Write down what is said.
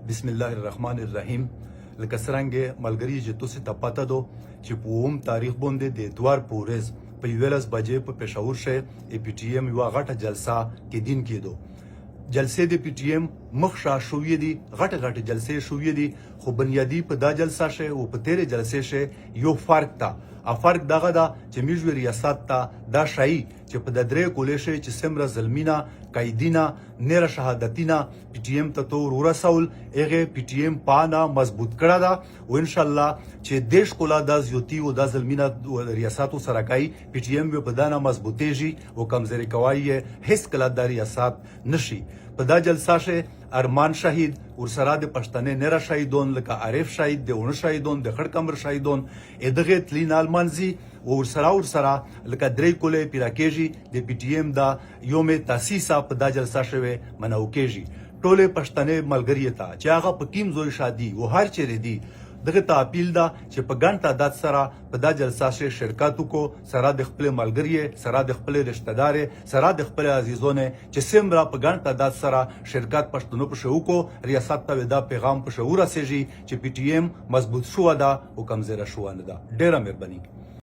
بسم الله الرحمن الرحیم. لکه څرنګه ملګري چې تاسو ته پته دو چې په اوم تاریخ باندې د اتوار په ورځ په 11 بجې په پېښور شهر ای پی ټی ایم یو غټه جلسه کې دین کېدو. جلسې د پی ټی ایم مخشا شوې دي، غټه جلسې شوې دي، خو بنیادی په دا جلسه شه او په تیرې جلسې شه یو فرق تا. ا فرق دغه دا چې میجو ریاست ته دا شای چې په د درې کولې شي چې سمره ظلمینا قیدینا نیر شهادتینا پی ټی ایم ته تور ورسول هغه پی ټی ایم پانا مضبوط کړه دا او ان شاء الله چې دیش کولا د زیوتی او د ظلمینا ریاست سره کوي پی ټی ایم په دانه مضبوطېږي او کمزوري کوي هیڅ کله د ریاست نشي. په دا جلسه شه ارمان شهید ورسره د پښتنې نره شهیدون لکه عارف شهید د اون شهیدون د خړکمر شهیدون ادغه تلین المنزي ورسره لکه درې کولې پیراکېږي د پی ټی ایم دا یوم تاسیس په دا جلسه شوه منو کېږي. ټوله پښتنې ملګری ته چې هغه په کیم زوی شادي او هر چیرې دي دغه ته اپیل ده چې په ګڼ تعداد سره په دا جلسه کې شرکت وکړو، سره د خپل ملګری سره د خپل رشتہ دار سره د خپل عزیزونه چې سمرا په ګڼ تعداد سره شرکت پښتنو په شو کو ریاست ته دا پیغام په شعور رسېږي چې پی ټی ایم مضبوط شو ده او کمزوره شو نه ده. ډیره مهرباني.